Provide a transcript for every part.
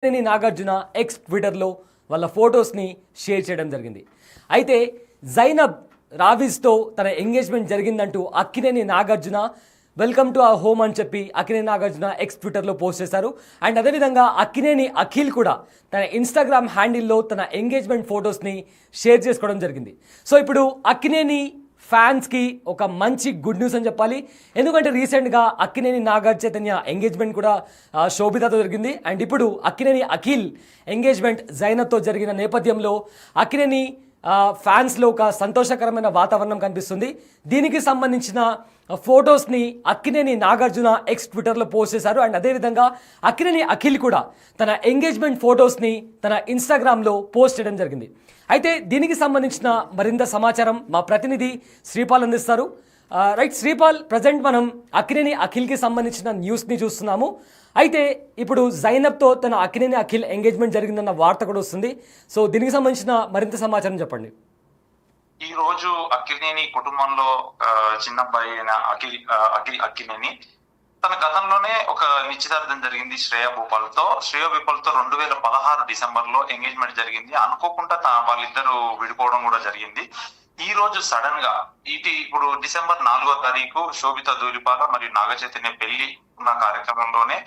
Nagarjuna X ట్విట్టర్లో వాళ్ళ ఫొటోస్ని షేర్ చేయడం జరిగింది. అయితే జైనబ్ రావిజ్తో తన ఎంగేజ్మెంట్ జరిగిందంటూ Akkineni Nagarjuna welcome to our home అని చెప్పి అక్కినేని నాగార్జున ఎక్స్ ట్విట్టర్లో పోస్ట్ చేశారు. అండ్ అదేవిధంగా అక్కినేని అఖిల్ కూడా తన ఇన్స్టాగ్రామ్ హ్యాండిల్లో తన ఎంగేజ్మెంట్ ఫొటోస్ని షేర్ చేసుకోవడం జరిగింది. సో ఇప్పుడు అక్కినేని ఫ్యాన్స్కి ఒక మంచి గుడ్ న్యూస్ అని చెప్పాలి. ఎందుకంటే రీసెంట్గా అక్కినేని నాగ చైతన్య ఎంగేజ్మెంట్ కూడా శోభితతో జరిగింది. అండ్ ఇప్పుడు అక్కినేని అఖిల్ ఎంగేజ్మెంట్ జైనబ్తో జరిగిన నేపథ్యంలో అక్కినేని ఫ్యాన్స్లో ఒక సంతోషకరమైన వాతావరణం కనిపిస్తుంది. దీనికి సంబంధించిన ఫొటోస్ని అక్కినేని నాగార్జున ఎక్స్ ట్విట్టర్లో పోస్ట్ చేశారు. అండ్ అదేవిధంగా అక్కినేని అఖిల్ కూడా తన ఎంగేజ్మెంట్ ఫొటోస్ని తన ఇన్స్టాగ్రామ్లో పోస్ట్ చేయడం జరిగింది. అయితే దీనికి సంబంధించిన మరింత సమాచారం మా ప్రతినిధి శ్రీపాల్ అందిస్తారు. రైట్ శ్రీపాల్, ప్రజెంట్ మనం అక్కినేని అఖిల్కి సంబంధించిన న్యూస్ని చూస్తున్నాము. అయితే ఇప్పుడు జైనబ్తో తన అక్కినేని అఖిల్ ఎంగేజ్మెంట్ జరిగిందన్న వార్త కూడా వస్తుంది. సో దీనికి సంబంధించిన మరింత సమాచారం చెప్పండి. ఈ రోజు అక్కినేని కుటుంబంలో చిన్నబ్బాయి అయిన అక్కినేని తన గతంలోనే ఒక నిశ్చితార్థం జరిగింది శ్రేయా భూపాల్తో 2016 డిసెంబర్ లో ఎంగేజ్మెంట్ జరిగింది. అనుకోకుండా వాళ్ళిద్దరూ విడిపోవడం కూడా జరిగింది. ఈ రోజు సడన్ గా ఇప్పుడు డిసెంబర్ 4వ తారీఖు శోభిత ధూళిపాల మరియు నాగ చైతన్య పెళ్లి ఉన్న కార్యక్రమంలోనే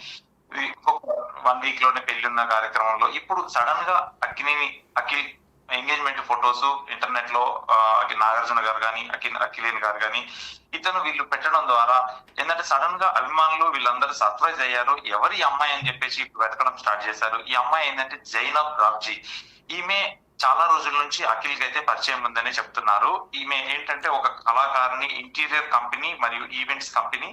1 వీక్ లోనే పెళ్లి ఉన్న కార్యక్రమంలో ఇప్పుడు సడన్ గా Akkineni Akhil engagement photos internet లో నాగార్జున గారు కానీ అఖిలేని గారు కానీ వీళ్ళు పెట్టడం ద్వారా ఏంటంటే సడన్ గా అభిమానులు వీళ్ళందరూ సర్ప్రైజ్ అయ్యారు. ఎవరి అమ్మాయి అని చెప్పేసి వెతకడం స్టార్ట్ చేశారు. ఈ అమ్మాయి ఏంటంటే జైనబ్ రావ్జీ. ఈమె చాలా రోజుల నుంచి అఖిల్ కి అయితే పరిచయం ఉందని చెప్తున్నారు. ఈమె ఏంటంటే ఒక కళాకారిణి, ఇంటీరియర్ కంపెనీ మరియు ఈవెంట్స్ కంపెనీ.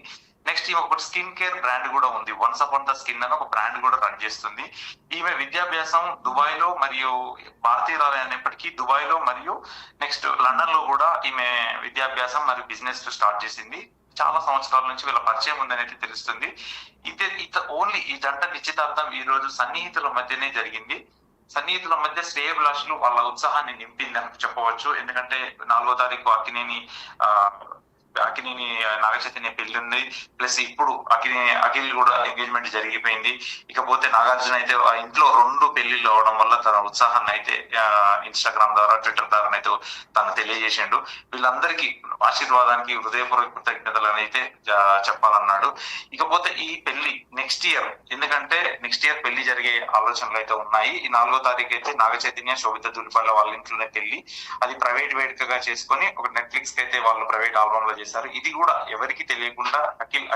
నెక్స్ట్ ఈమె ఒక స్కిన్ కేర్ బ్రాండ్ కూడా ఉంది. వన్స్ అపాన్ ద స్కిన్ అని ఒక బ్రాండ్ కూడా రన్ చేస్తుంది. ఈమె విద్యాభ్యాసం దుబాయ్ లో మరియు భారతీయురాలు అయినప్పటికీ దుబాయ్ లో మరియు నెక్స్ట్ లండన్ లో కూడా ఈమె విద్యాభ్యాసం మరియు బిజినెస్ స్టార్ట్ చేసింది. చాలా సంవత్సరాల నుంచి వీళ్ళ పరిచయం ఉందని అయితే తెలుస్తుంది. ఓన్లీ ఈ జంట నిశ్చితార్థం ఈ రోజు సన్నిహితుల మధ్యనే జరిగింది. సన్నిహితుల మధ్య శ్రేయభిలాషులు వాళ్ళ ఉత్సాహాన్ని నింపిందని చెప్పవచ్చు. ఎందుకంటే 4వ తారీఖు అక్కినేని నాగ చైతన్య పెళ్లి ఉంది. ప్లస్ ఇప్పుడు అఖిల్ కూడా ఎంగేజ్మెంట్ జరిగిపోయింది. ఇకపోతే నాగార్జున అయితే ఆ ఇంట్లో 2 పెళ్లిళ్ళు అవడం వల్ల తన ఉత్సాహాన్ని అయితే ఇన్స్టాగ్రామ్ ద్వారా ట్విట్టర్ ద్వారా అయితే తను తెలియజేసిండు. వీళ్ళందరికీ ఆశీర్వాదానికి హృదయపూర్వక కృతజ్ఞతలను అయితే చెప్పాలన్నాడు. ఇకపోతే ఈ పెళ్లి నెక్స్ట్ ఇయర్, ఎందుకంటే నెక్స్ట్ ఇయర్ పెళ్లి జరిగే ఆలోచనలు అయితే ఉన్నాయి. ఈ 4వ తారీఖు అయితే నాగ చైతన్య శోభిత ధూళిపాల వాళ్ళ ఇంట్లోనే పెళ్లి. అది ప్రైవేట్ వేడుకగా చేసుకొని ఒక నెట్ఫ్లిక్స్ కి అయితే వాళ్ళు ప్రైవేట్ ఆల్బమ్ లో చేశారు. ఇది కూడా ఎవరికి తెలియకుండా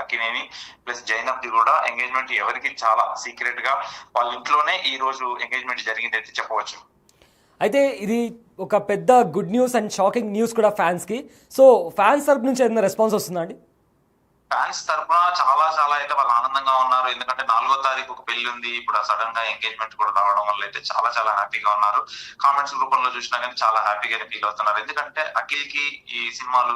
అక్కినేని ప్లస్ జైనబ్ ది కూడా ఎంగేజ్మెంట్ ఎవరికి చాలా సీక్రెట్ గా వాళ్ళ ఇంట్లోనే ఈ రోజు ఎంగేజ్మెంట్ జరిగింది అయితే చెప్పవచ్చు. అయితే ఇది ఒక పెద్ద good news and shocking news కూడా ఫ్యాన్స్ కి. సో ఫ్యాన్స్ తరపు నుంచి ఏదైనా రెస్పాన్స్ వస్తుందా అండి? ఫ్యాన్స్ తరఫున చాలా అయితే వాళ్ళు ఆనందంగా ఉన్నారు. ఎందుకంటే 4వ తారీఖు ఒక పెళ్లి ఉంది. ఇప్పుడు సడన్ గా ఎంగేజ్మెంట్ కూడా రావడం వల్ల అయితే చాలా హ్యాపీగా ఉన్నారు. కామెంట్స్ రూపంలో చూసినా కానీ చాలా హ్యాపీగానే ఫీల్ అవుతున్నారు. ఎందుకంటే అఖిల్ కి ఈ సినిమాలు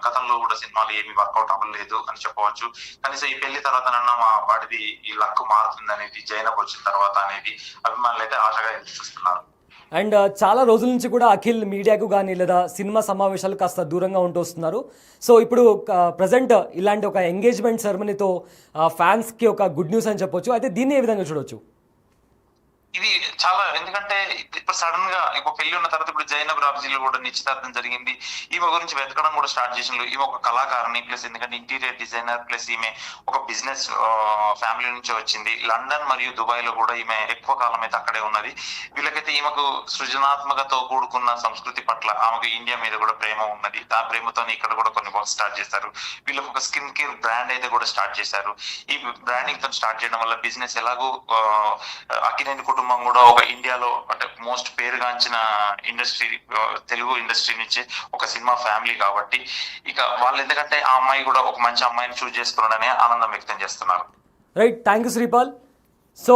గతంలో కూడా సినిమాలు ఏమి వర్కౌట్ అవ్వలేదు అని చెప్పవచ్చు. కనీసం ఈ పెళ్లి తర్వాత మా వాడిది ఈ లక్ మారుతుంది అనేది, జైనబ్ వచ్చిన తర్వాత అనేది అభిమానులు అయితే ఆశగా ఎదురు చూస్తున్నారు. అండ్ చాలా రోజుల నుంచి కూడా అఖిల్ మీడియాకు కానీ లేదా సినిమా సమావేశాలు కాస్త దూరంగా ఉంటూ వస్తున్నారు. సో ఇప్పుడు ప్రజెంట్ ఇలాంటి ఒక ఎంగేజ్మెంట్ సెరమనీతో ఫ్యాన్స్కి ఒక గుడ్ న్యూస్ అని చెప్పొచ్చు. అయితే దీన్ని ఏ విధంగా చూడొచ్చు? ఇది చాలా, ఎందుకంటే ఇప్పుడు సడన్ గా ఇప్పుడు పెళ్లి ఉన్న తర్వాత ఇప్పుడు జైనబ్ రాబ్జీలో కూడా నిశ్చితార్థం జరిగింది. ఈమె గురించి వెతకడం కూడా స్టార్ట్ చేసిండ్రు. ఈమె ఒక కళాకారిణి ప్లస్ ఎందుకంటే ఇంటీరియర్ డిజైనర్ ప్లస్ ఈమె ఒక బిజినెస్ ఫ్యామిలీ నుంచి వచ్చింది. లండన్ మరియు దుబాయ్ లో కూడా ఈమె ఎక్కువ కాలం అయితే అక్కడే ఉన్నది. వీళ్ళకైతే ఈమెకు సృజనాత్మకతో కూడుకున్న సంస్కృతి పట్ల ఆమెకు ఇండియా మీద కూడా ప్రేమ ఉన్నది. ఆ ప్రేమతో ఇక్కడ కూడా కొన్ని వర్క్ స్టార్ట్ చేశారు. వీళ్ళకి ఒక స్కిన్ కేర్ బ్రాండ్ అయితే కూడా స్టార్ట్ చేశారు. ఈ బ్రాండింగ్ తో స్టార్ట్ చేయడం వల్ల బిజినెస్ ఎలాగో అక్కినేని కుటుంబం కూడా ఒక ఇండియాలో అంటే మోస్ట్ పేరుగాంచిన ఇండస్ట్రీ, తెలుగు ఇండస్ట్రీ నుంచి ఒక సినిమా ఫ్యామిలీ కాబట్టి ఇక వాళ్ళు ఎందుకంటే ఆ అమ్మాయి కూడా ఒక మంచి అమ్మాయిని చూస్ చేసుకున్నాడని ఆనందం వ్యక్తం చేస్తున్నారు. Right, thank you Sripal. So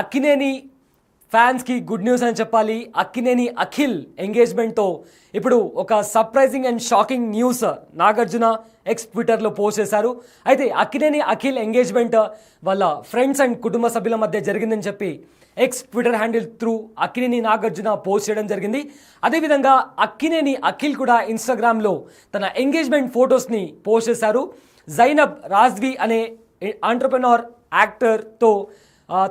Akkineni ఫ్యాన్స్కి గుడ్ న్యూస్ అని చెప్పాలి. అక్కినేని అఖిల్ ఎంగేజ్మెంట్తో ఇప్పుడు ఒక surprising and shocking news Nagarjuna X ట్విట్టర్లో పోస్ట్ చేశారు. అయితే అక్కినేని అఖిల్ ఎంగేజ్మెంట్ వాళ్ళ ఫ్రెండ్స్ అండ్ కుటుంబ సభ్యుల మధ్య జరిగిందని చెప్పి X Twitter handle through Akkineni Nagarjuna post చేయడం జరిగింది. అదేవిధంగా అక్కినేని అఖిల్ కూడా ఇన్స్టాగ్రామ్లో తన ఎంగేజ్మెంట్ ఫొటోస్ని పోస్ట్ చేశారు. జైనబ్ రాజ్వి అనే ఆంటర్ప్రెన్యూర్ యాక్టర్తో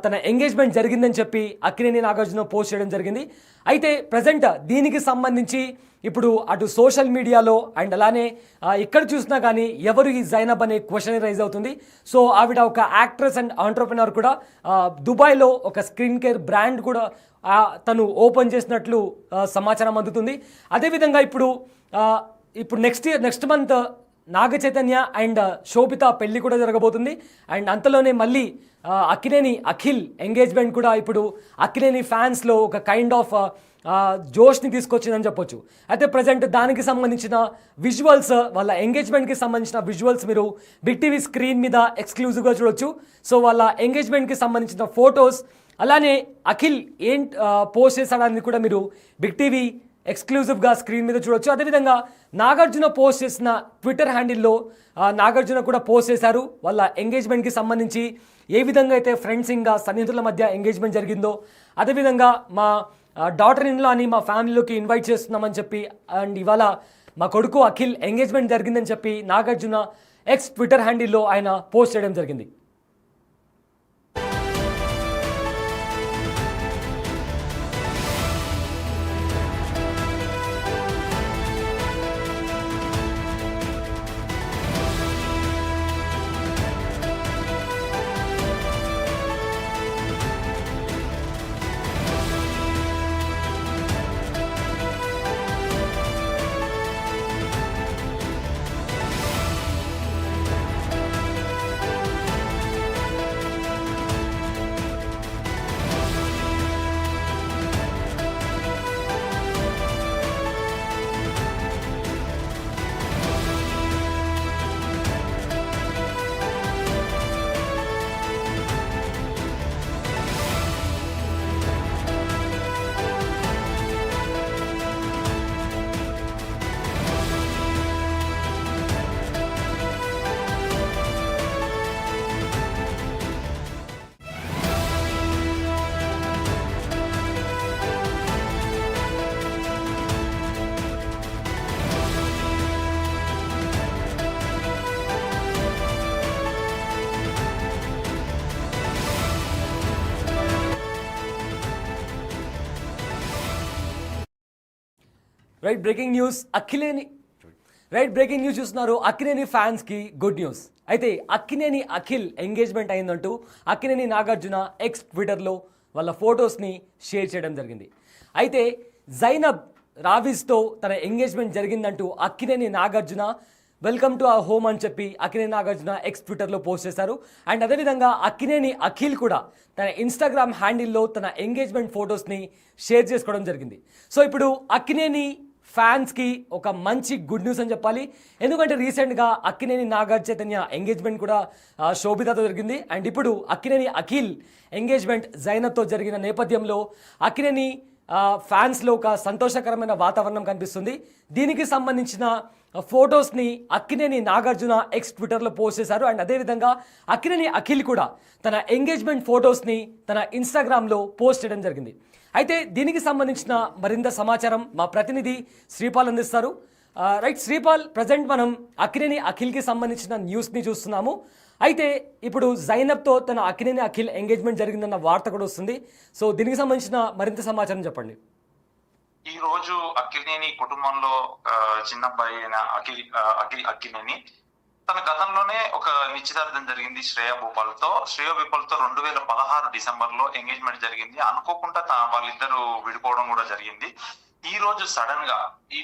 తన ఎంగేజ్మెంట్ జరిగిందని చెప్పి అక్కినేని నాగార్జున పోస్ట్ చేయడం జరిగింది. అయితే ప్రజెంట్ దీనికి సంబంధించి ఇప్పుడు అటు సోషల్ మీడియాలో అండ్ అలానే ఎక్కడ చూసినా కానీ ఎవరు ఈ జైనబ్ అనే క్వశ్చన్ రైజ్ అవుతుంది. సో ఆవిడ ఒక యాక్ట్రెస్ అండ్ ఆంటర్ప్రినర్ కూడా, దుబాయ్లో ఒక స్కిన్ కేర్ బ్రాండ్ కూడా తను ఓపెన్ చేసినట్లు సమాచారం అందుతుంది. అదేవిధంగా ఇప్పుడు next month Naga Chaitanya and Sobhita పెళ్లి కూడా జరగబోతుంది. అండ్ అంతలోనే మళ్ళీ అక్కినేని అఖిల్ ఎంగేజ్మెంట్ కూడా ఇప్పుడు అక్కినేని ఫ్యాన్స్లో ఒక కైండ్ ఆఫ్ జోష్ని తీసుకొచ్చిందని చెప్పొచ్చు. అయితే ప్రజెంట్ దానికి సంబంధించిన విజువల్స్, వాళ్ళ ఎంగేజ్మెంట్కి సంబంధించిన విజువల్స్ మీరు బిగ్ టీవీ స్క్రీన్ మీద ఎక్స్క్లూజివ్గా చూడొచ్చు. సో వాళ్ళ ఎంగేజ్మెంట్కి సంబంధించిన ఫొటోస్, అలానే అఖిల్ ఏం పోస్ట్ చేశాడని కూడా మీరు బిగ్ టీవీ ఎక్స్క్లూజివ్గా స్క్రీన్ మీద చూడొచ్చు. అదేవిధంగా నాగార్జున పోస్ట్ చేసిన ట్విట్టర్ హ్యాండిల్లో నాగార్జున కూడా పోస్ట్ చేశారు. వాళ్ళ ఎంగేజ్మెంట్కి సంబంధించి ఏ విధంగా అయితే ఫ్రెండ్స్ ఇంకా సన్నిహితుల మధ్య ఎంగేజ్మెంట్ జరిగిందో, అదేవిధంగా మా డాటర్ ఇన్లా అని మా ఫ్యామిలీలోకి ఇన్వైట్ చేస్తున్నామని చెప్పి, అండ్ ఇవాళ మా కొడుకు అఖిల్ ఎంగేజ్మెంట్ జరిగిందని చెప్పి నాగార్జున ఎక్స్ ట్విట్టర్ హ్యాండిల్లో ఆయన పోస్ట్ చేయడం జరిగింది. బ్రేకింగ్ న్యూస్ చూస్తున్నారు. అక్కినేని ఫ్యాన్స్కి గుడ్ న్యూస్. అయితే అక్కినేని అఖిల్ ఎంగేజ్మెంట్ అయిందంటూ అక్కినేని నాగార్జున ఎక్స్ ట్విట్టర్లో వాళ్ళ ఫొటోస్ని షేర్ చేయడం జరిగింది. అయితే జైనబ్ రావిస్తో తన ఎంగేజ్మెంట్ జరిగిందంటూ Akkineni Nagarjuna welcome to our home అని చెప్పి అక్కినేని నాగార్జున ఎక్స్ ట్విట్టర్లో పోస్ట్ చేశారు. అండ్ అదేవిధంగా అక్కినేని అఖిల్ కూడా తన ఇన్స్టాగ్రామ్ హ్యాండిల్లో తన ఎంగేజ్మెంట్ ఫొటోస్ని షేర్ చేసుకోవడం జరిగింది. సో ఇప్పుడు అక్కినేని ఫ్యాన్స్కి ఒక మంచి గుడ్ న్యూస్ అని చెప్పాలి. ఎందుకంటే రీసెంట్గా అక్కినేని నాగ చైతన్య ఎంగేజ్మెంట్ కూడా శోభితతో జరిగింది. అండ్ ఇప్పుడు అక్కినేని అఖిల్ ఎంగేజ్మెంట్ జైనబ్తో జరిగిన నేపథ్యంలో అక్కినేని ఫ్యాన్స్లో ఒక సంతోషకరమైన వాతావరణం కనిపిస్తుంది. దీనికి సంబంధించిన ఫొటోస్ని అక్కినేని నాగార్జున ఎక్స్ ట్విట్టర్లో పోస్ట్ చేశారు. అండ్ అదేవిధంగా అక్కినేని అఖిల్ కూడా తన ఎంగేజ్మెంట్ ఫొటోస్ని తన ఇన్స్టాగ్రామ్లో పోస్ట్ చేయడం జరిగింది. అయితే దీనికి సంబంధించిన మరింత సమాచారం మా ప్రతినిధి శ్రీపాల్ అందిస్తారు. రైట్ శ్రీపాల్, ప్రజెంట్ మనం అక్కినేని అఖిల్కి సంబంధించిన న్యూస్ని చూస్తున్నాము. అయితే ఇప్పుడు జైనబ్తో తన అక్కినేని అఖిల్ ఎంగేజ్మెంట్ జరిగిందన్న వార్త కూడా వస్తుంది. సో దీనికి సంబంధించిన మరింత సమాచారం చెప్పండి. ఈ రోజు అక్కినేని కుటుంబంలో చిన్నబ్బాయి అయిన అక్కినేని తన గతంలోనే ఒక నిశ్చితార్థం జరిగింది శ్రేయ భూపాల్ తో 2016 డిసెంబర్ లో ఎంగేజ్మెంట్ జరిగింది. అనుకోకుండా వాళ్ళిద్దరూ విడిపోవడం కూడా జరిగింది. ఈ రోజు సడన్ గా ఈ